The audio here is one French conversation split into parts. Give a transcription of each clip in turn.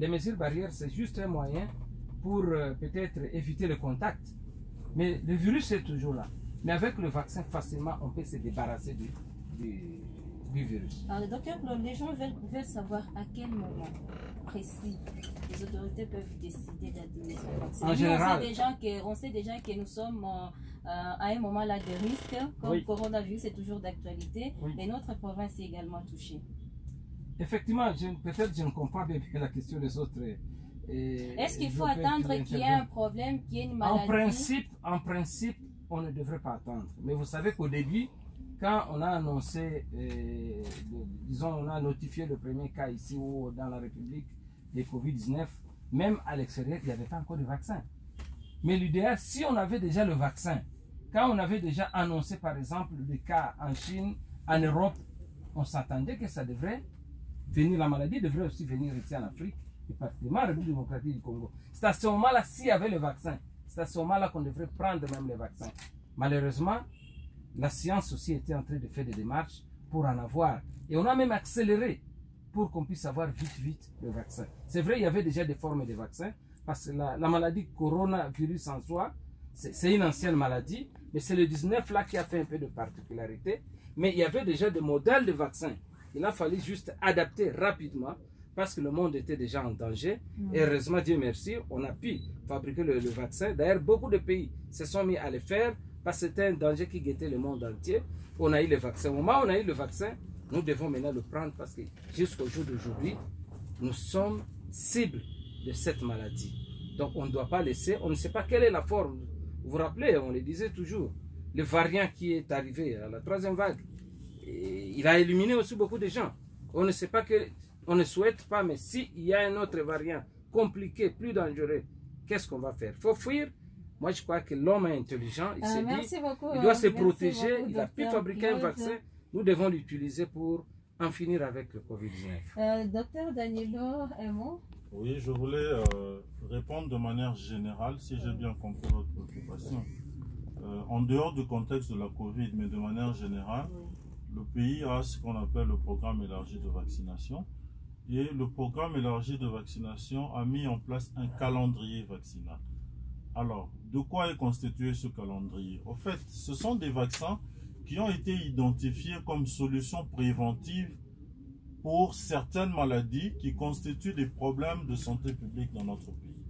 Les mesures barrières, c'est juste un moyen pour peut-être éviter le contact. Mais le virus est toujours là. Mais avec le vaccin, facilement, on peut se débarrasser du virus. Alors, docteur, les gens veulent savoir à quel moment précis les autorités peuvent décider d'administrer le vaccin. En général, on sait déjà que nous sommes à un moment là de risque, comme le coronavirus est toujours d'actualité, et notre province est également touchée. Effectivement, peut-être je ne comprends pas bien la question des autres. Est-ce qu'il faut attendre qu'il y ait un problème, qu'il y ait une maladie? En principe, on ne devrait pas attendre. Mais vous savez qu'au début, quand on a annoncé, disons, on a notifié le premier cas ici ou dans la République des Covid-19, même à l'extérieur, il n'y avait pas encore de vaccin. Mais l'idéal, si on avait déjà le vaccin, quand on avait déjà annoncé, par exemple, le cas en Chine, en Europe, on s'attendait que ça devrait venir, la maladie devrait aussi venir ici en Afrique, et particulièrement en République démocratique du Congo. C'est à ce moment-là, s'il y avait le vaccin, c'est à ce moment-là qu'on devrait prendre même le vaccin. Malheureusement, la science aussi était en train de faire des démarches pour en avoir. Et on a même accéléré pour qu'on puisse avoir vite le vaccin. C'est vrai, il y avait déjà des formes de vaccins, parce que la maladie coronavirus en soi, c'est une ancienne maladie, mais c'est le 19 là qui a fait un peu de particularité. Mais il y avait déjà des modèles de vaccins. Il a fallu juste adapter rapidement parce que le monde était déjà en danger. Et heureusement, Dieu merci, on a pu fabriquer le vaccin. D'ailleurs, beaucoup de pays se sont mis à le faire parce que c'était un danger qui guettait le monde entier. On a eu le vaccin. Au moment où on a eu le vaccin, nous devons maintenant le prendre parce que jusqu'au jour d'aujourd'hui, nous sommes cibles de cette maladie. Donc on ne doit pas laisser, on ne sait pas quelle est la forme. Vous vous rappelez, on le disait toujours, le variant qui est arrivé à la 3e vague, il a éliminé aussi beaucoup de gens. On ne sait pas que, on ne souhaite pas, mais s'il y a un autre variant compliqué, plus dangereux, qu'est-ce qu'on va faire? Il faut fuir. Moi, je crois que l'homme est intelligent. Il s'est dit, il doit se protéger. Il a pu fabriquer un vaccin. Nous devons l'utiliser pour en finir avec le Covid-19. Docteur Danilo, un mot? Oui, je voulais répondre de manière générale, si j'ai bien compris votre préoccupation. En dehors du contexte de la Covid, mais de manière générale, le pays a ce qu'on appelle le programme élargi de vaccination. Et le programme élargi de vaccination a mis en place un calendrier vaccinal. Alors, de quoi est constitué ce calendrier? En fait, ce sont des vaccins qui ont été identifiés comme solution préventive pour certaines maladies qui constituent des problèmes de santé publique dans notre pays.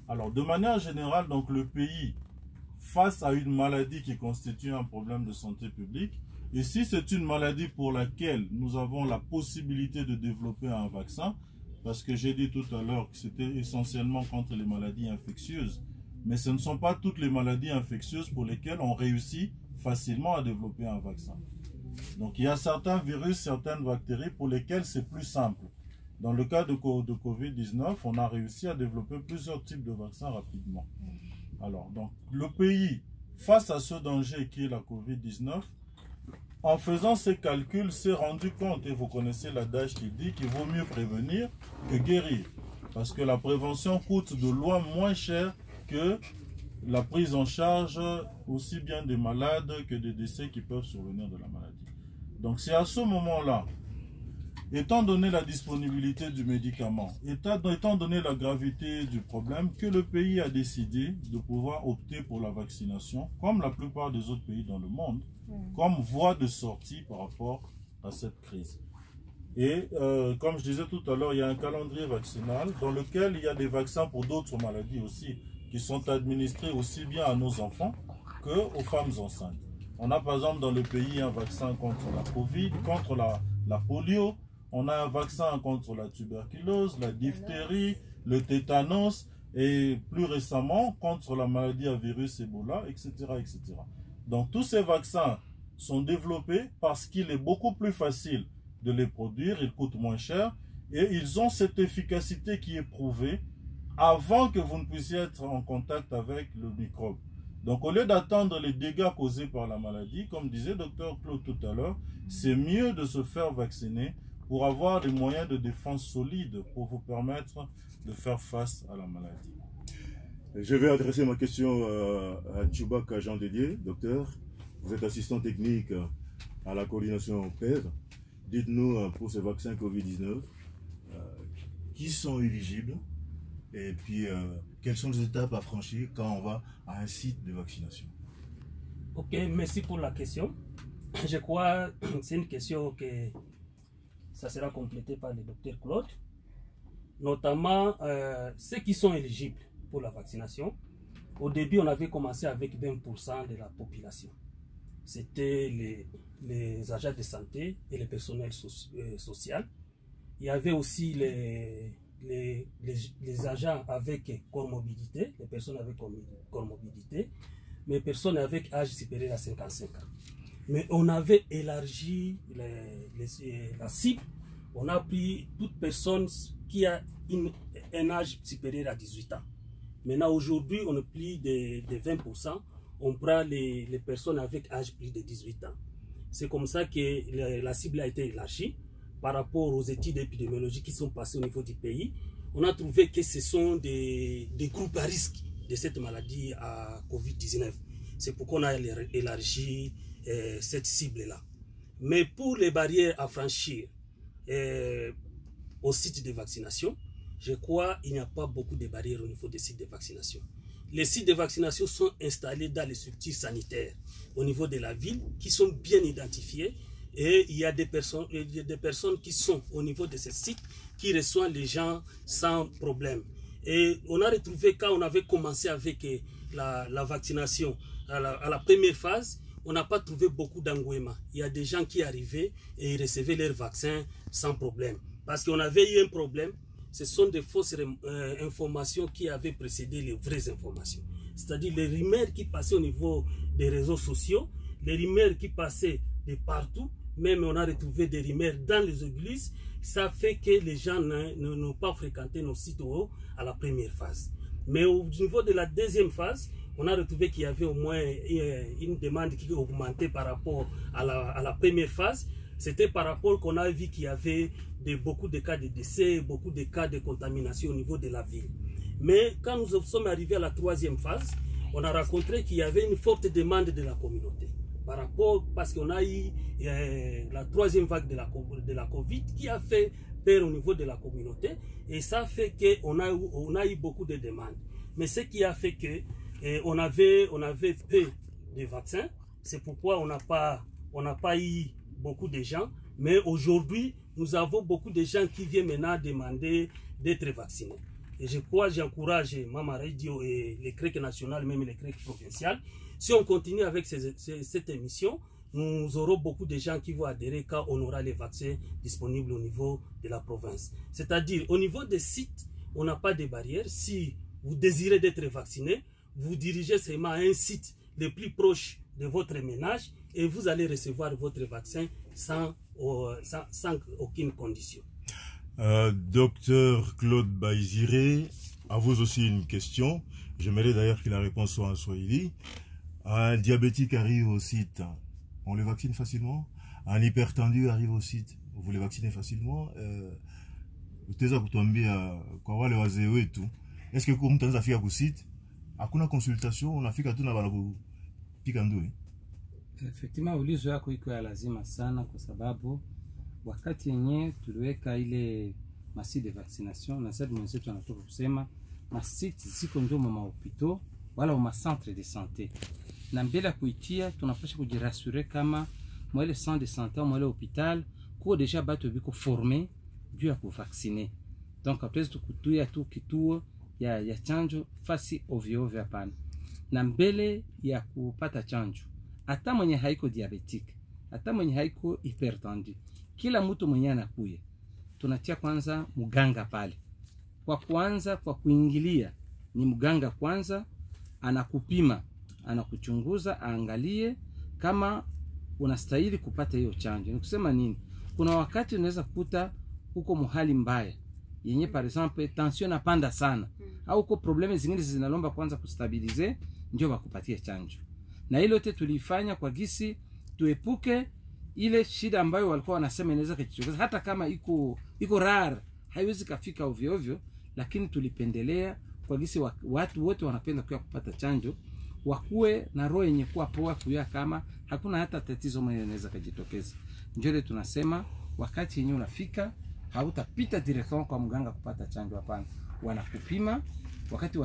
Alors, de manière générale, donc le pays, face à une maladie qui constitue un problème de santé publique, et si c'est une maladie pour laquelle nous avons la possibilité de développer un vaccin, parce que j'ai dit tout à l'heure que c'était essentiellement contre les maladies infectieuses, mais ce ne sont pas toutes les maladies infectieuses pour lesquelles on réussit facilement à développer un vaccin. Donc il y a certains virus, certaines bactéries pour lesquelles c'est plus simple. Dans le cas de Covid-19, on a réussi à développer plusieurs types de vaccins rapidement. Alors, donc, le pays, face à ce danger qui est la Covid-19, en faisant ces calculs, s'est rendu compte, et vous connaissez l'adage qui dit qu'il vaut mieux prévenir que guérir. Parce que la prévention coûte de loin moins cher que la prise en charge aussi bien des malades que des décès qui peuvent survenir de la maladie. Donc c'est à ce moment-là, étant donné la disponibilité du médicament, étant donné la gravité du problème, que le pays a décidé de pouvoir opter pour la vaccination, comme la plupart des autres pays dans le monde, comme voie de sortie par rapport à cette crise. Et comme je disais tout à l'heure, il y a un calendrier vaccinal dans lequel il y a des vaccins pour d'autres maladies aussi, qui sont administrés aussi bien à nos enfants qu'aux femmes enceintes. On a par exemple dans le pays un vaccin contre la Covid, contre la polio, on a un vaccin contre la tuberculose, la diphtérie, le tétanos et plus récemment contre la maladie à virus Ebola, etc., etc. Donc tous ces vaccins sont développés parce qu'il est beaucoup plus facile de les produire, ils coûtent moins cher et ils ont cette efficacité qui est prouvée avant que vous ne puissiez être en contact avec le microbe. Donc au lieu d'attendre les dégâts causés par la maladie, comme disait Dr Claude tout à l'heure, c'est mieux de se faire vacciner pour avoir des moyens de défense solides pour vous permettre de faire face à la maladie. Je vais adresser ma question à Tchoubak Jean Dédier, docteur. Vous êtes assistant technique à la coordination PEV. Dites-nous pour ce vaccin Covid-19, qui sont éligibles et puis quelles sont les étapes à franchir quand on va à un site de vaccination? Ok, merci pour la question. Je crois que c'est une question que ça sera complété par le docteur Claude. Notamment ceux qui sont éligibles pour la vaccination. Au début, on avait commencé avec 20% de la population. C'était les agents de santé et le personnel social. Il y avait aussi les agents avec comorbidité, les personnes avec comorbidité, mais personnes avec âge supérieur à 55 ans. Mais on avait élargi la cible. On a pris toute personne qui a un âge supérieur à 18 ans. Maintenant, aujourd'hui, on a plus de 20%. On prend les personnes avec âge plus de 18 ans. C'est comme ça que la cible a été élargie par rapport aux études épidémiologiques qui sont passées au niveau du pays. On a trouvé que ce sont des groupes à risque de cette maladie à Covid-19. C'est pourquoi on a élargi cette cible-là. Mais pour les barrières à franchir au site de vaccination, je crois qu'il n'y a pas beaucoup de barrières au niveau des sites de vaccination. Les sites de vaccination sont installés dans les structures sanitaires au niveau de la ville qui sont bien identifiées et il y a des personnes qui sont au niveau de ces sites qui reçoivent les gens sans problème. Et on a retrouvé quand on avait commencé avec la vaccination à la première phase, on n'a pas trouvé beaucoup d'engouement. Il y a des gens qui arrivaient et ils recevaient leur vaccin sans problème. Parce qu'on avait eu un problème. Ce sont des fausses informations qui avaient précédé les vraies informations. C'est-à-dire les rumeurs qui passaient au niveau des réseaux sociaux, les rumeurs qui passaient de partout, même on a retrouvé des rumeurs dans les églises, ça fait que les gens n'ont pas fréquenté nos sites à la première phase. Mais au niveau de la deuxième phase, on a retrouvé qu'il y avait au moins une demande qui augmentait par rapport à la première phase. C'était par rapport qu'on a vu qu'il y avait beaucoup de cas de décès, beaucoup de cas de contamination au niveau de la ville. Mais quand nous sommes arrivés à la troisième phase, on a rencontré qu'il y avait une forte demande de la communauté. Par rapport, parce qu'on a eu la troisième vague de la Covid qui a fait peur au niveau de la communauté. Et ça fait qu'on a eu beaucoup de demandes. Mais ce qui a fait que on avait peu de vaccins. C'est pourquoi on n'a pas eu beaucoup de gens. Mais aujourd'hui, nous avons beaucoup de gens qui viennent maintenant demander d'être vaccinés. Et je crois, j'encourage Mama Radio et les CREC nationales, même les CREC provinciales. Si on continue avec cette émission, nous aurons beaucoup de gens qui vont adhérer quand on aura les vaccins disponibles au niveau de la province. C'est-à-dire, au niveau des sites, on n'a pas de barrières. Si vous désirez d'être vacciné, vous dirigez seulement à un site le plus proche de votre ménage et vous allez recevoir votre vaccin sans aucune condition. Docteur Claude Baïziré, à vous aussi une question. J'aimerais d'ailleurs que la réponse soit en swahili. Un diabétique arrive au site, on le vaccine facilement. Un hypertendu arrive au site, vous le vaccinez facilement. Est-ce que comme tu as fait au site, hakuna consultation, unafika tu na banapika ndui? Effectivement, ulizo yako iko ya lazima sana kwa sababu wakati yenye tuliweka ile masite de vaccination na sasa mwenzetu anatoka kusema masite ziko ndio mama hopito wala ma centre de santé. Na mbele kuitia tunapaswa kujirassurer kama mwele centre de santé au mwele hôpital ko deja batu biko formé juu ya kuvacciner. Donc après tukutuya tu kituo ya chanjo fasi ovyo ovyo hapana. Na mbele ya kupata chanjo hata mwenye haiko diabetic, hata mwenye haiko hypertendu, kila mtu mwenye anakuya tunatia kwanza muganga pale. Kwa kwanza kwa kuingilia ni muganga kwanza anakupima, anakuchunguza, aangalie kama unastahili kupata hiyo chanjo. Nikusema nini? Kuna wakati unaweza kukuta uko muhali mbaya yenye par exemple tension napanda sana au uko probleme zingine zinalomba kwanza kustabilize ndio bakupatie chanjo. Na ile yote tulifanya kwa gisi tuepuke ile shida ambayo walikuwa wanasema inaweza kujitokeza hata kama iko rare, haiwezi kafika ovyo ovyo, lakini tulipendelea kwa gisi watu wote wanapenda kwa kupata chanjo wakuwe na roho yenye kuwa poa kuya kama hakuna hata tatizo moja inaweza kujitokeza. Ndio tunasema wakati yenyewe unafika hautapita directement kwa mganga kupata chanjo. Hapana, wanakupima wakati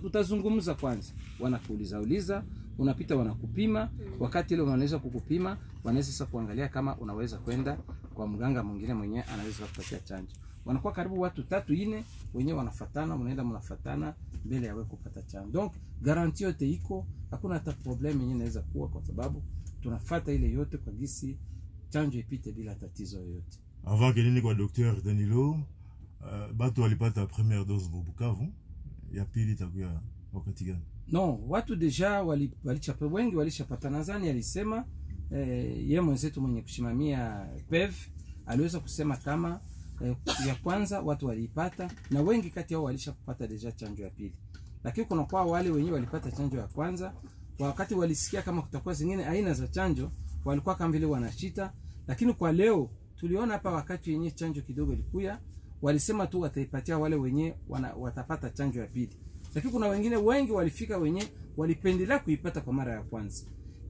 utazungumza kwanza, wanakuuliza, unapita wanakupima. Wakati ile wanaweza kukupima, wanaweza sasa kuangalia kama unaweza kwenda kwa mganga mwingine mwenye anaweza kupatia chanjo. Wanakuwa karibu watu 3-4 wenyewe wanafatana, mnafatana mbele ya wewe kupata chanjo. Donc garantie yote iko, hakuna hata problem yenyewe inaweza kuwa, kwa sababu tunafuata ile yote kwa gisi chanjo ipite bila tatizo yoyote. Avant que nini kwa Dr. Danilo, batu walipata première dose Bukavu, ya pili itakuwa wakati gani? No, watu deja walichapa, wengi walishapata. Nadhani alisema yeye mwenzetu mwenye kusimamia PEV aliweza kusema kama ya kwanza watu waliipata, na wengi kati yao walishapata deja chanjo ya pili. Lakini kuna kwa wale wenyewe walipata chanjo ya kwanza, wakati walisikia kama kutakuwa zingine aina za chanjo, walikuwa kama vile wanashita. Lakini kwa leo tuliona hapa wakati yenyewe chanjo kidogo ilikuya, walisema tu wataipatia wale wenyewe watapata chanjo ya pili. Lakini kuna wengine wengi walifika wenyewe walipendelea kuipata kwa mara ya kwanza.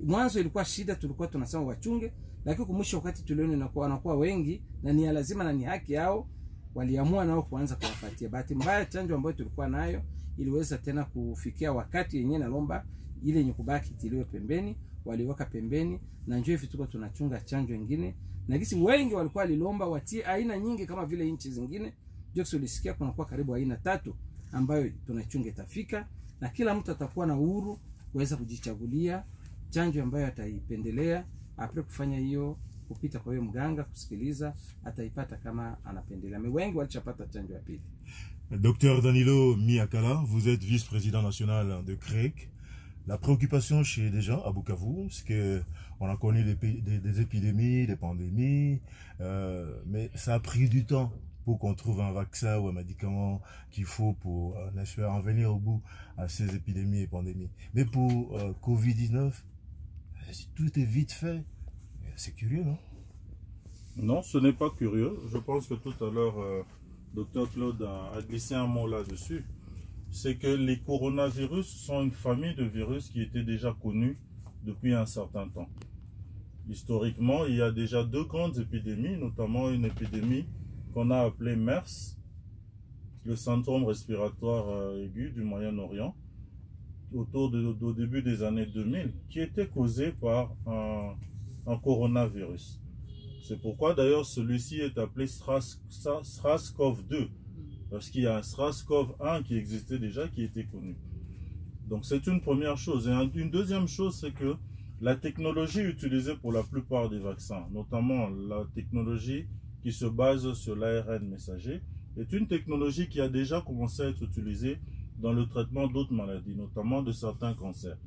Mwanzo ilikuwa shida, tulikuwa tunasema wachunge, lakini kumwisho wakati tuliona inakuwa wanakuwa wengi na ni lazima na ni haki yao, waliamua nao kuanza kuwapatia. Bahati mbaya chanjo ambayo tulikuwa nayo iliweza tena kufikia wakati yenyewe na lomba ile yenye kubaki tiliwe pembeni, waliweka pembeni, na njoo hivi tuko tunachunga chanjo nyingine. Na kisi wengi walikuwa walilomba watie aina nyingi kama vile nchi zingine. Jokes ulisikia kuna kwa karibu aina 3 ambayo tunachunga itafika, na kila mtu atakuwa na uhuru kuweza kujichagulia chanjo ambayo ataipendelea. Apre kufanya hiyo kupita kwa hiyo mganga kusikiliza, ataipata kama anapendelea. Wengi walishapata chanjo ya pili. Docteur Danilo Miakala, vous êtes vice-président national de CREC. La préoccupation chez des gens à Bukavu, c'est que on a connu des épidémies, des pandémies, mais ça a pris du temps pour qu'on trouve un vaccin ou un médicament qu'il faut pour en venir au bout à ces épidémies et pandémies. Mais pour Covid-19, tout est vite fait. C'est curieux, non? Non, ce n'est pas curieux. Je pense que tout à l'heure, Dr Claude a glissé un mot là-dessus. C'est que les coronavirus sont une famille de virus qui était déjà connue depuis un certain temps. Historiquement, il y a déjà 2 grandes épidémies, notamment une épidémie qu'on a appelée MERS, le syndrome respiratoire aigu du Moyen-Orient, au début des années 2000, qui était causée par un coronavirus. C'est pourquoi d'ailleurs celui-ci est appelé SARS-CoV-2, parce qu'il y a un SARS-CoV-1 qui existait déjà, qui était connu. Donc c'est une première chose. Et une deuxième chose, c'est que la technologie utilisée pour la plupart des vaccins, notamment la technologie qui se base sur l'ARN messager, est une technologie qui a déjà commencé à être utilisée dans le traitement d'autres maladies, notamment de certains cancers.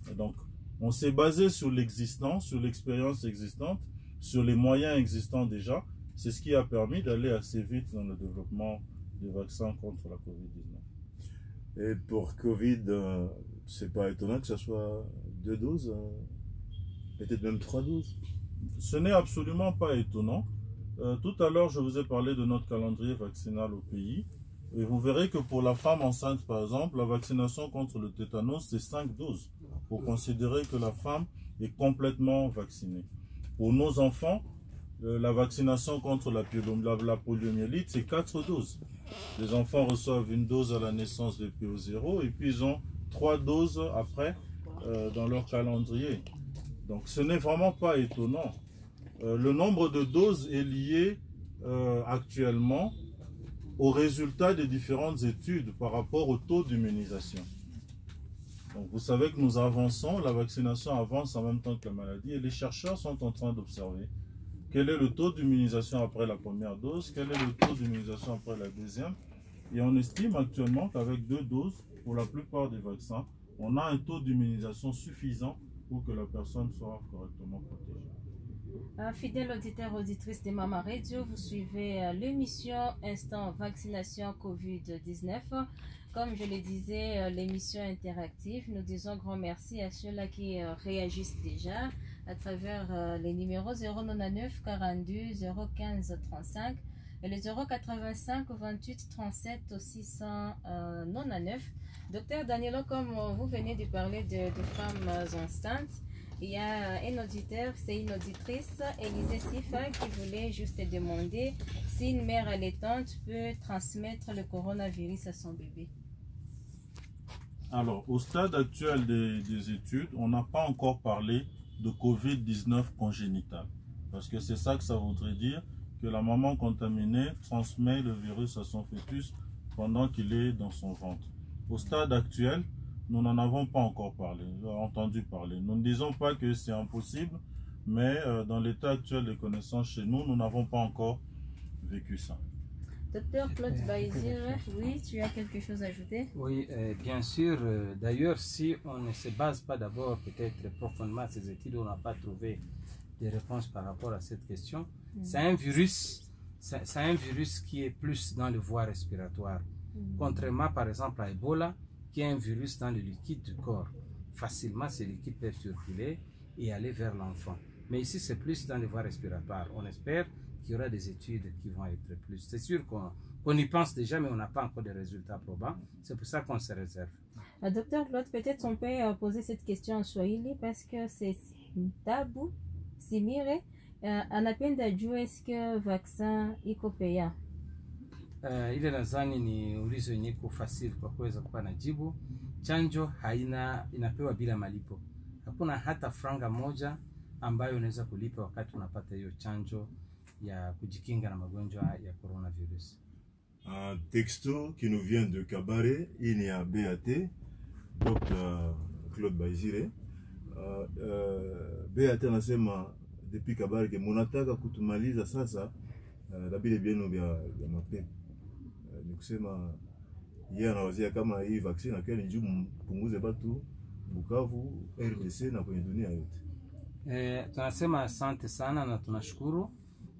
Et donc, on s'est basé sur l'existant, sur l'expérience existante, sur les moyens existants déjà. C'est ce qui a permis d'aller assez vite dans le développement des vaccins contre la Covid-19. Et pour Covid, c'est pas étonnant que ce soit 2 doses, peut-être même 3 doses. Ce n'est absolument pas étonnant. Tout à l'heure, je vous ai parlé de notre calendrier vaccinal au pays. Et vous verrez que pour la femme enceinte, par exemple, la vaccination contre le tétanos, c'est 5 doses. Pour considérer que la femme est complètement vaccinée. Pour nos enfants, la vaccination contre la poliomyélite, c'est 4 doses. Les enfants reçoivent une dose à la naissance depuis au 0 et puis ils ont 3 doses après dans leur calendrier. Donc ce n'est vraiment pas étonnant. Le nombre de doses est lié actuellement aux résultats des différentes études par rapport au taux d'immunisation. Donc vous savez que nous avançons, la vaccination avance en même temps que la maladie et les chercheurs sont en train d'observer quel est le taux d'immunisation après la première dose, quel est le taux d'immunisation après la deuxième. Et on estime actuellement qu'avec 2 doses, pour la plupart des vaccins, on a un taux d'immunisation suffisant pour que la personne soit correctement protégée. Fidèle auditeur, auditrice de Mama Radio, vous suivez l'émission Instant Vaccination Covid-19. Comme je le disais, l'émission interactive. Nous disons grand merci à ceux-là qui réagissent déjà à travers les numéros 099 42 015 35 et les 085 28 37 699. Docteur Danilo, comme vous venez de parler de femmes enceintes, Il y a un auditeur, c'est une auditrice, Élisée Sifa, qui voulait juste demander si une mère allaitante peut transmettre le coronavirus à son bébé. Alors, au stade actuel des études, on n'a pas encore parlé de Covid-19 congénital. Parce que c'est ça que ça voudrait dire, que la maman contaminée transmet le virus à son fœtus pendant qu'il est dans son ventre. Au stade actuel, nous n'en avons pas encore entendu parler. Nous ne disons pas que c'est impossible, mais dans l'état actuel des connaissances chez nous, nous n'avons pas encore vécu ça. Docteur Claude Baïzir, oui, tu as quelque chose à ajouter? Oui, bien sûr. D'ailleurs, si on ne se base pas d'abord peut-être profondément à ces études, on n'a pas trouvé des réponses par rapport à cette question. C'est un virus qui est plus dans le voie respiratoire. Contrairement par exemple à Ebola, qui est un virus dans le liquide du corps. Facilement, ces liquides peuvent circuler et aller vers l'enfant. Mais ici, c'est plus dans les voies respiratoires. On espère qu'il y aura des études qui vont être plus. C'est sûr qu'on y pense déjà, mais on n'a pas encore de résultats probants. C'est pour ça qu'on se réserve. Docteur Claude, peut-être on peut poser cette question en Swahili parce que c'est tabou, simire. Anapenda jua est-ce que vaccin iko paya? Ile nadhani ni ulizo yenye kufasiri kwa kuweza kuwa na jibu. Chanjo inapewa bila malipo. Hakuna hata franga moja ambayo unaweza kulipa wakati unapata hiyo chanjo ya kujikinga na magonjwa ya coronavirus. Un texto qui nous vient de Kabare, il y a BAT, Dr. Claude Baizire. BAT anasema depuis Kabare ke munataka kutumaliza sasa labile bienu vya mapepo. Ni kusema yeye anawazia kama hii vaccine akiwa ni juu mpunguze watu Bukavu, RDC na kwenye dunia yote. Tunasema asante sana na tunashukuru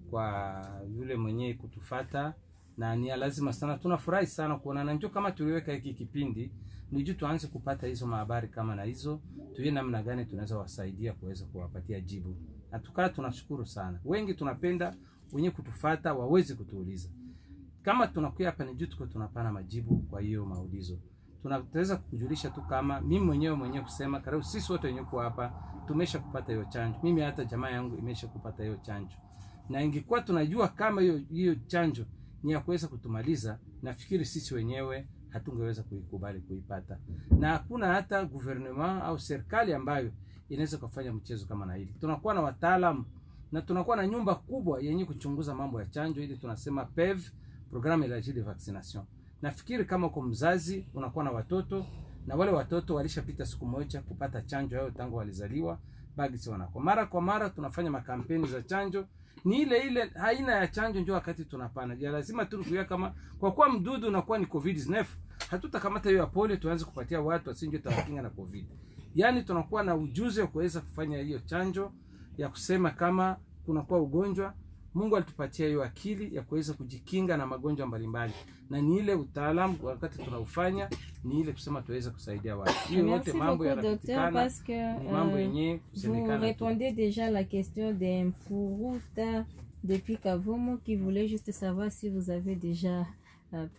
kwa yule mwenye kutufata na ni lazima sana. Tunafurahi sana kuona na njoo kama tuliweka hiki kipindi ni juu tuanze kupata hizo habari kama na hizo tuone namna gani tunaweza wasaidia kuweza kuwapatia jibu. Na tukala tunashukuru sana. Wengi tunapenda wenye kutufata waweze kutuuliza. Kama tunakuja hapa ni juu tuko tunapana majibu kwa hiyo maulizo. Tunaweza kujulisha tu kama mimi mwenyewe kusema karibu sisi wote wenyewe kwa hapa tumesha kupata hiyo chanjo. Mimi hata jamaa yangu imesha kupata hiyo chanjo. Na ingekuwa tunajua kama hiyo chanjo ni ya kuweza kutumaliza, nafikiri sisi wenyewe hatungeweza kuikubali kuipata. Na hakuna hata gouvernement au serikali ambayo inaweza kufanya mchezo kama na hili. Tunakuwa na wataalamu na tunakuwa na nyumba kubwa yenye kuchunguza mambo ya chanjo, ili tunasema PEV, Programme élargie de vaccination. Nafikiri kama kwa mzazi unakuwa na watoto na wale watoto walishapita siku moja kupata chanjo yao tangu walizaliwa, basi wanakuwa mara kwa mara tunafanya makampeni za chanjo. Ni ile aina ya chanjo ndio wakati tunapana. Ya lazima turudia kama kwa kuwa mdudu unakuwa ni COVID-19, hatutakamata hiyo ya polio tuanze kupatia watu asinje tawakinga na COVID. Yaani tunakuwa na ujuzi wa kuweza kufanya hiyo chanjo ya kusema kama kunakuwa ugonjwa. Mungu alitupatia hiyo akili ya kuweza kujikinga na magonjwa mbalimbali. Na ni ile utaalamu wakati tunaufanya ni ile kusema tuweze kusaidia watu. Hiyo yote mambo yanapatikana. Parce que mambo yenyewe vous répondez déjà la question d'un Pourouta depuis Kavumu qui voulait juste savoir si vous avez déjà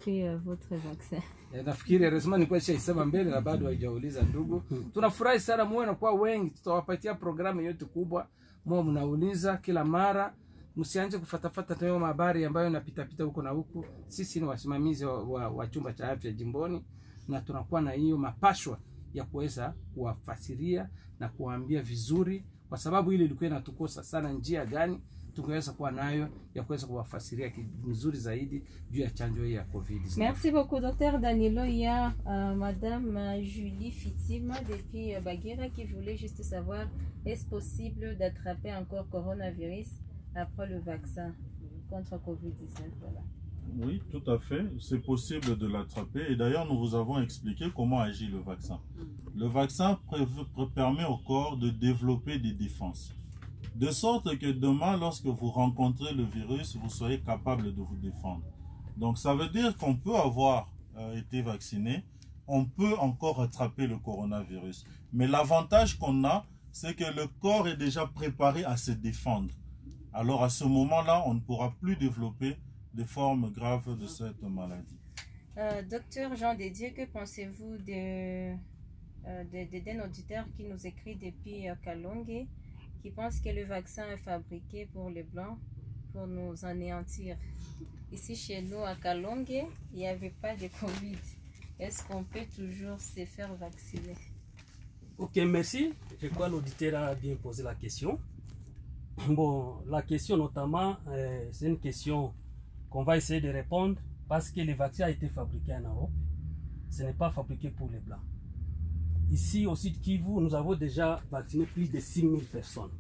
pris votre vaccin. Nafikiri lazima nikuwa shaisema mbele na bado haijauliza ndugu. Tunafurahi sana muone na kwa wengi, tutawapatia programu yote kubwa. Mwa mnauliza kila mara. Msianje kufatafata tayo habari ambayo inapita huko na huko. Sisi ni wasimamizi wa chumba cha afya jimboni na tunakuwa na hiyo mapashwa ya kuweza kuwafasiria na kuwaambia vizuri, kwa sababu ile ilikuwa inatukosa sana njia gani tungeweza kuwa nayo ya kuweza kuwafasiria vizuri zaidi juu ya chanjo hii ya COVID-19. Merci beaucoup docteur Danilo. Il y a madame Julie Fitima depuis Bagira qui voulait juste savoir est-ce possible d'attraper encore coronavirus après le vaccin contre COVID-19. Voilà. Oui, tout à fait. C'est possible de l'attraper. Et d'ailleurs, nous vous avons expliqué comment agit le vaccin. Le vaccin permet au corps de développer des défenses. De sorte que demain, lorsque vous rencontrez le virus, vous soyez capable de vous défendre. Donc, ça veut dire qu'on peut avoir été vacciné, on peut encore attraper le coronavirus. Mais l'avantage qu'on a, c'est que le corps est déjà préparé à se défendre. Alors, à ce moment-là, on ne pourra plus développer des formes graves de cette maladie. Docteur Jean Dédier, que pensez-vous de d'un auditeur qui nous écrit depuis Kalonge, qui pense que le vaccin est fabriqué pour les Blancs, pour nous anéantir. Ici chez nous à Kalonge, il n'y avait pas de Covid. Est-ce qu'on peut toujours se faire vacciner? Ok, merci. Je crois que l'auditeur a bien posé la question. Bon, la question notamment, c'est une question qu'on va essayer de répondre parce que le vaccin a été fabriqué en Europe. Ce n'est pas fabriqué pour les Blancs. Ici, au sud Kivu, nous avons déjà vacciné plus de 6 000 personnes.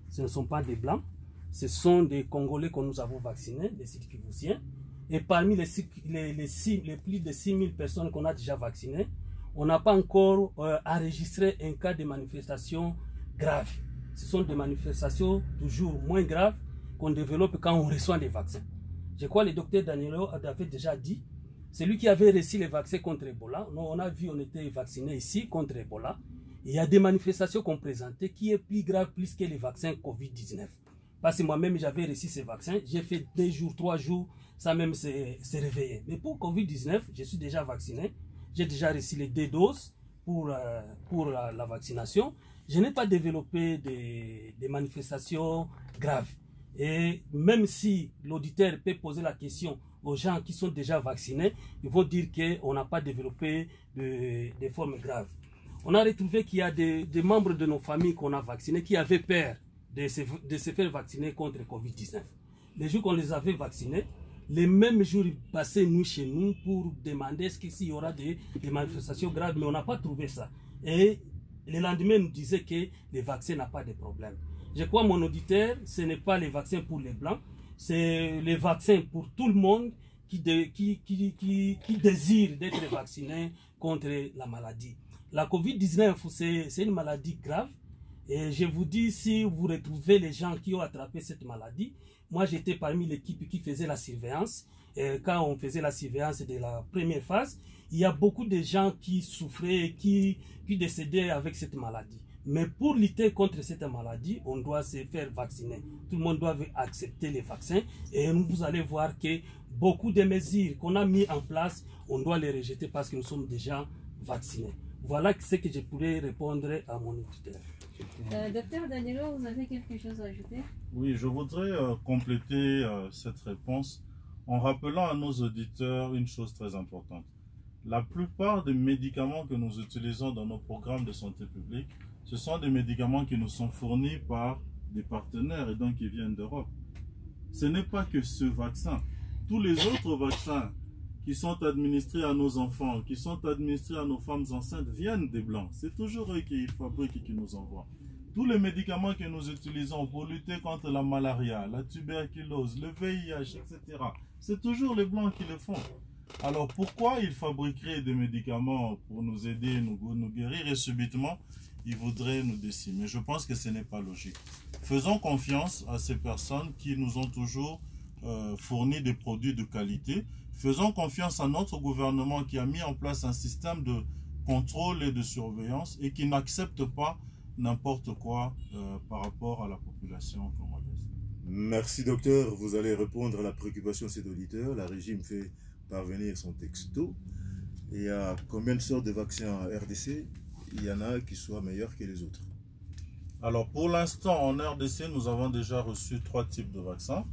Ce ne sont pas des Blancs, ce sont des Congolais que nous avons vaccinés, des Sud-Kivusiens. Et parmi les plus de 6 000 personnes qu'on a déjà vaccinées, on n'a pas encore enregistré un cas de manifestation grave. Ce sont des manifestations toujours moins graves qu'on développe quand on reçoit des vaccins. Je crois que le docteur Danielo avait déjà dit, c'est lui qui avait reçu les vaccins contre Ebola. Nous, on a vu, on était vaccinés ici contre Ebola. Il y a des manifestations qu'on présentait qui est plus grave plus que les vaccins Covid-19. Parce que moi-même, j'avais reçu ces vaccins. J'ai fait 2 jours, 3 jours, ça même s'est réveillé. Mais pour Covid-19, je suis déjà vacciné. J'ai déjà reçu les 2 doses pour la vaccination. Je n'ai pas développé des manifestations graves. Et même si l'auditeur peut poser la question aux gens qui sont déjà vaccinés, ils vont dire qu'on n'a pas développé de formes graves. On a retrouvé qu'il y a des membres de nos familles qu'on a vaccinés qui avaient peur de se faire vacciner contre le Covid-19. Les jours qu'on les avait vaccinés, les mêmes jours, ils passaient nous chez nous pour demander s'il y aura des manifestations graves, mais on n'a pas trouvé ça. Et le lendemain, nous disait que les vaccins n'ont pas de problème. Je crois, mon auditeur, ce n'est pas les vaccins pour les Blancs, c'est les vaccins pour tout le monde qui désire d'être vacciné contre la maladie. La Covid-19, c'est une maladie grave. Et je vous dis, si vous retrouvez les gens qui ont attrapé cette maladie, moi j'étais parmi l'équipe qui faisait la surveillance. Et quand on faisait la surveillance de la première phase, il y a beaucoup de gens qui souffraient, qui décédaient avec cette maladie. Mais pour lutter contre cette maladie, on doit se faire vacciner. Tout le monde doit accepter les vaccins. Et vous allez voir que beaucoup de mesures qu'on a mis en place, on doit les rejeter parce que nous sommes déjà vaccinés. Voilà ce que je pourrais répondre à mon auditeur. Docteur Danielo, vous avez quelque chose à ajouter? Oui, je voudrais compléter cette réponse en rappelant à nos auditeurs une chose très importante. La plupart des médicaments que nous utilisons dans nos programmes de santé publique, ce sont des médicaments qui nous sont fournis par des partenaires et donc qui viennent d'Europe. Ce n'est pas que ce vaccin. Tous les autres vaccins qui sont administrés à nos enfants, qui sont administrés à nos femmes enceintes, viennent des Blancs. C'est toujours eux qui fabriquent et qui nous envoient. Tous les médicaments que nous utilisons pour lutter contre la malaria, la tuberculose, le VIH, etc., c'est toujours les Blancs qui le font. Alors pourquoi ils fabriqueraient des médicaments pour nous aider, nous guérir et subitement ils voudraient nous décimer? Je pense que ce n'est pas logique. Faisons confiance à ces personnes qui nous ont toujours fourni des produits de qualité. Faisons confiance à notre gouvernement qui a mis en place un système de contrôle et de surveillance et qui n'accepte pas n'importe quoi par rapport à la population congolaise. Merci docteur, vous allez répondre à la préoccupation de cet auditeur. La régie me fait parvenir son texto. Il y a combien de sortes de vaccins en RDC? Il y en a qui soient meilleurs que les autres. Alors pour l'instant en RDC, nous avons déjà reçu 3 types de vaccins.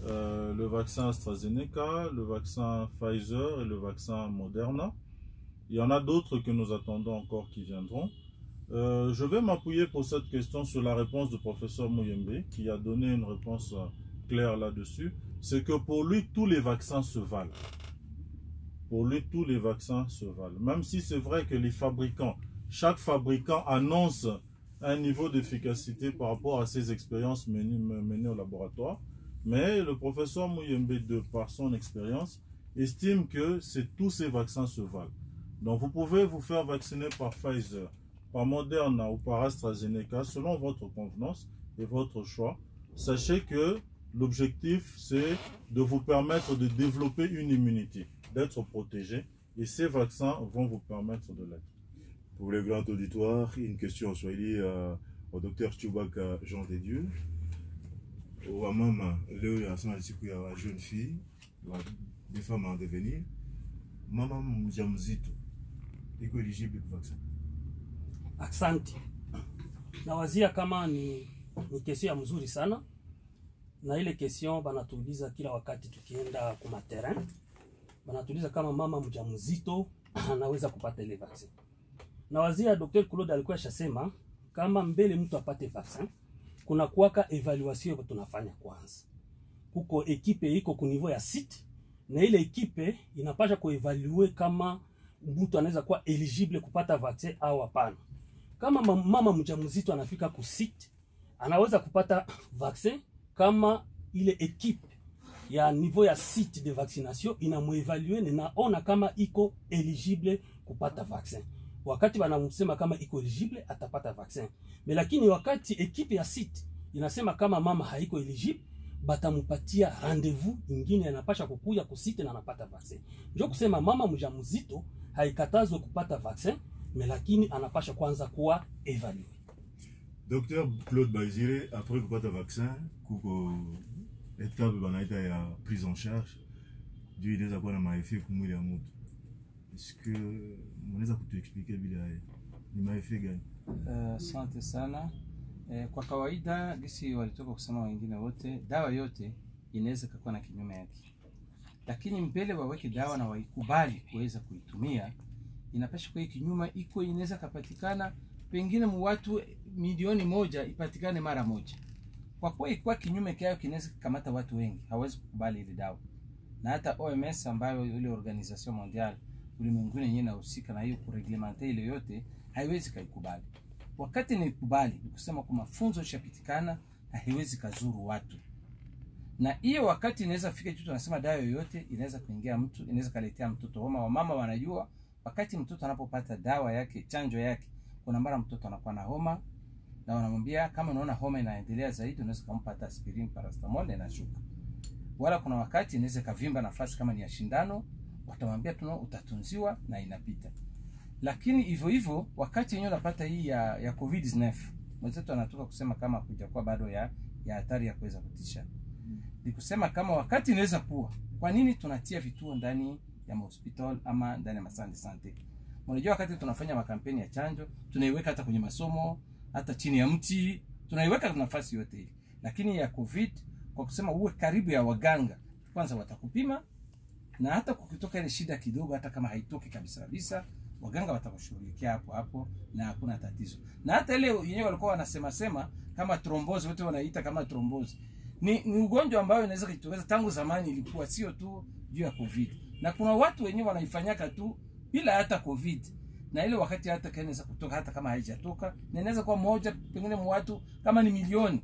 Le vaccin AstraZeneca, le vaccin Pfizer et le vaccin Moderna. Il y en a d'autres que nous attendons encore qui viendront. Je vais m'appuyer pour cette question sur la réponse du professeur Muyembe qui a donné une réponse claire là-dessus. C'est que pour lui, tous les vaccins se valent. Pour lui, tous les vaccins se valent. Même si c'est vrai que les fabricants, chaque fabricant annonce un niveau d'efficacité par rapport à ses expériences menées au laboratoire. Mais le professeur Muyembe, par son expérience, estime que tous ces vaccins se valent. Donc vous pouvez vous faire vacciner par Pfizer, par Moderna ou par AstraZeneca selon votre convenance et votre choix. Sachez que l'objectif, c'est de vous permettre de développer une immunité, d'être protégé, et ces vaccins vont vous permettre de l'être. Pour le grand auditoire, une question en swahili au docteur Chubaka Jean de Dieu. Au maman, là, il y a une jeune fille, des femmes en devenir. Maman Mjamzito, est éligible au vaccin? Asante. Nawazia kama ni kesio ya mzuri sana, na ile kesio banatuuliza kila wakati tukienda kuma terrain, banatuuliza kama mama mjamzito anaweza kupata ile vaccine. Nawazia Dr. Claude alikuwa shasema kama mbele mtu apate vaccine, kuna kuwaka evaluation tunafanya kwanza. Kuko ekipe iko ku niveau ya site, na ile ekipe inapasha kuevalue kama mtu anaweza kuwa eligible kupata vaccine au hapana. Kama mama mjamzito anafika ku site, anaweza kupata vaccine kama ile ekipe ya niveau ya site de vaccination inamuevalue na naona kama iko eligible kupata vaccine. Wakati wanamsema kama iko eligible atapata vaccine. Lakini wakati ekipe ya site inasema kama mama haiko eligible, batamupatia rendezvous ingine, anapasha kukuja ku site na anapata vaccine. Ndio kusema mama mjamzito haikatazwe kupata vaccine, lakini anapasha kwanza kuwa evalué. Docteur Claude Baizire, après kupata vaccin, kuko etape banaita ya prise en charge, juu inaweza kuwa na maeffet kumwili ya mtu. Est-ce que mnaweza kutuexpliquer bila ni maeffet gani? Asante sana. Kwa kawaida gisi walitoka kusema wengine wote, dawa yote inaweza kuwa na kinyume yake. Lakini mbele waweke dawa na waikubali kuweza kuitumia, inapaswa kwa kinyume iko inaweza kupatikana pengine mu watu milioni moja ipatikane mara moja. Kwa kuwa ikuwa kinyume kile kinaweza kukamata watu wengi, hawezi kukubali ile dawa. Na hata OMS ambayo ile Organisation Mondiale ulimwenguni yenyewe inahusika na hiyo kureglementer ile yote, haiwezi kaikubali. Wakati ni kubali, ni kusema kwa mafunzo yashapitikana, haiwezi kazuru watu. Na hiyo wakati inaweza fika kitu tunasema dawa yoyote inaweza kuingia mtu, inaweza kaletea mtoto homa. Wamama wanajua wakati mtoto anapopata dawa yake, chanjo yake, kuna mara mtoto anakuwa na homa, na wanamwambia kama unaona homa inaendelea zaidi unaweza kumpa hata aspirin, paracetamol na inashuka. Wala kuna wakati inaweza kavimba nafasi kama ni ya shindano, watamwambia utatunziwa na inapita. Lakini hivyo hivyo wakati yenyewe unapata hii ya COVID-19, mwenzetu anatoka kusema kama kuja kwa bado ya hatari ya kuweza kutisha. Ni kusema kama wakati inaweza kuwa, kwa nini tunatia vituo ndani ya hospital ama ndani ya masante sante? Unajua wakati tunafanya makampeni ya chanjo, tunaiweka hata kwenye masomo, hata chini ya mti, tunaiweka nafasi yote hii. Lakini ya COVID, kwa kusema uwe karibu ya waganga, kwanza watakupima, na hata kukitoka ile shida kidogo, hata kama haitoki kabisa, waganga watakushughulikia hapo na hakuna tatizo. Na hata ile yenyewe walikuwa wanasema kama thrombosis, wote wanaita kama thrombosis. Ni ugonjwa ambao inaweza kujitokeza tangu zamani, ilikuwa sio tu juu ya COVID. Na kuna watu wenyewe wanaifanyaka tu bila hata COVID. Na ile wakati hata kanaweza kutoka hata kama haijatoka, na inaweza kuwa moja pengine watu kama ni milioni,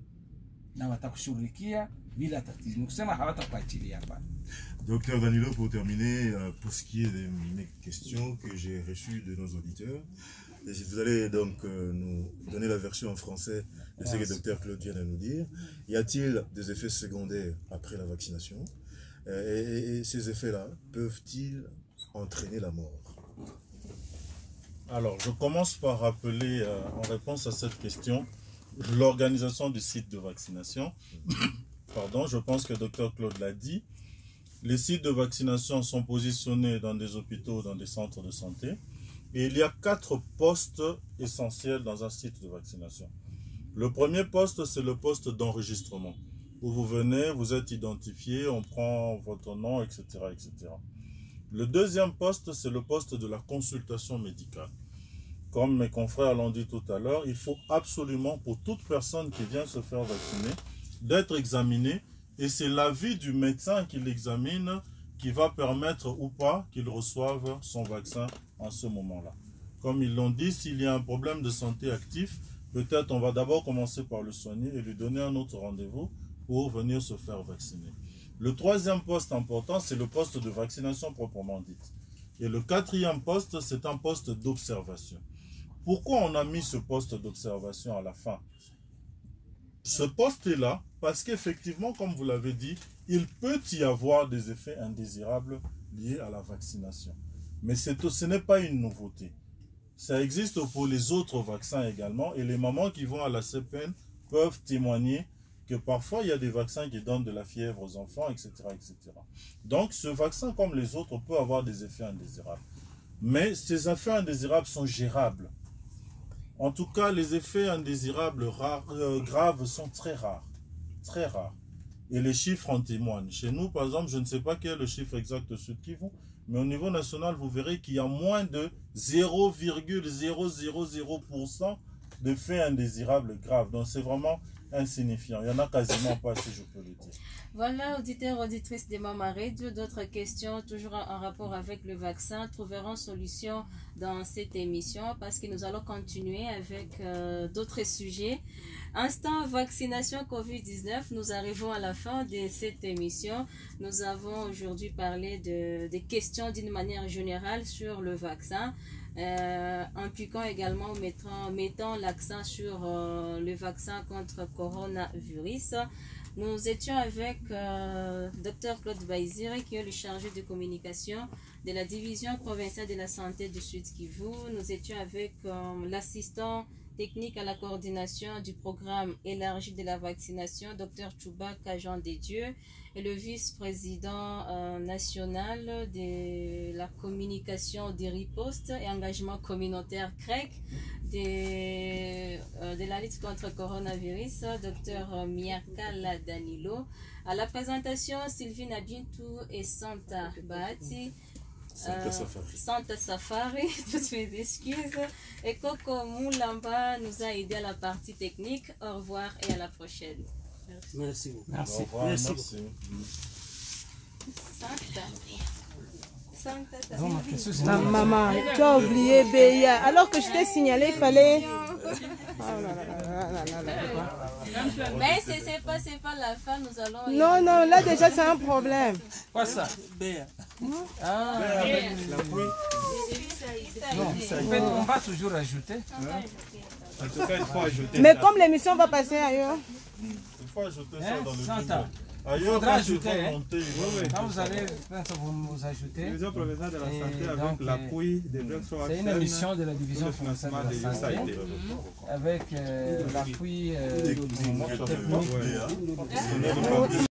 na watakushughulikia bila tatizo. Ni kusema hawatakuachilia hapa. Docteur Danilo, pour terminer, pour ce qui est de mes questions que j'ai reçues de nos auditeurs, vous allez donc nous donner la version en français de ce que Docteur Claude vient de nous dire. Y a-t-il des effets secondaires après la vaccination? Et ces effets-là peuvent-ils entraîner la mort? Alors, je commence par rappeler, en réponse à cette question, l'organisation du site de vaccination. Pardon, je pense que Dr Claude l'a dit. Les sites de vaccination sont positionnés dans des hôpitaux, dans des centres de santé. Et il y a 4 postes essentiels dans un site de vaccination. Le premier poste, c'est le poste d'enregistrement, où vous venez, vous êtes identifié, on prend votre nom, etc., etc. Le deuxième poste, c'est le poste de la consultation médicale. Comme mes confrères l'ont dit tout à l'heure, il faut absolument, pour toute personne qui vient se faire vacciner, d'être examiné. Et c'est l'avis du médecin qui l'examine qui va permettre ou pas qu'il reçoive son vaccin en ce moment-là. Comme ils l'ont dit, s'il y a un problème de santé actif, peut-être on va d'abord commencer par le soigner et lui donner un autre rendez-vous pour venir se faire vacciner. Le troisième poste important, c'est le poste de vaccination proprement dite. Et le quatrième poste, c'est un poste d'observation. Pourquoi on a mis ce poste d'observation à la fin? Ce poste est là parce qu'effectivement, comme vous l'avez dit, il peut y avoir des effets indésirables liés à la vaccination. Mais ce n'est pas une nouveauté. Ça existe pour les autres vaccins également, et les mamans qui vont à la CPN peuvent témoigner que parfois il y a des vaccins qui donnent de la fièvre aux enfants, etc., etc. Donc ce vaccin, comme les autres, peut avoir des effets indésirables. Mais ces effets indésirables sont gérables. En tout cas, les effets indésirables graves sont très rares. Très rares. Et les chiffres en témoignent. Chez nous, par exemple, je ne sais pas quel est le chiffre exact de ce qui vont, mais au niveau national, vous verrez qu'il y a moins de 0,000% de faits indésirables graves. Donc, c'est vraiment insignifiant. Il n'y en a quasiment pas, si je peux le dire. Voilà, auditeurs, auditrices de Mama Radio, d'autres questions toujours en rapport avec le vaccin trouveront solution dans cette émission parce que nous allons continuer avec d'autres sujets. Instant vaccination COVID-19, nous arrivons à la fin de cette émission. Nous avons aujourd'hui parlé des questions d'une manière générale sur le vaccin. Impliquant également, mettant l'accent sur le vaccin contre coronavirus. Nous étions avec Dr Claude Baizire, qui est le chargé de communication de la division provinciale de la santé du Sud-Kivu. Nous étions avec l'assistant technique à la coordination du programme élargi de la vaccination, Dr Chouba Kajan-Desdieux, et le vice-président national de la communication des ripostes et engagement communautaire CREC de la lutte contre coronavirus, Dr Miakala Danilo. À la présentation, Sylvine Abintou et Santa Bahati. Santa Safari, toutes mes excuses. Et Coco Moulamba nous a aidé à la partie technique. Au revoir et à la prochaine. Merci beaucoup. Merci. Au revoir, Merci. Non, ma question, c'est Maman, tu as oublié Béa. Alors que je t'ai signalé, il fallait... Mais c'est pas la fin, nous allons... Non, non, là déjà c'est un problème. quoi ça? Ah, non, en fait, on va toujours ajouter. En tout cas, il faut ajouter Mais ça. comme l'émission va passer ailleurs. Il faut ajouter ça Hein, dans le Santa. jingle. Il Ailleurs, faudra quand ajouter, ils vont hein. monter, ils vont Quand mettre vous ça. allez, vous ajoutez. Division provinciale de la Et santé avec donc, l'appui des Directions C'est une HN, émission de la division pour le provinciale financement de des la santé USAID. avec l'appui Moi, ça fait technique. pas.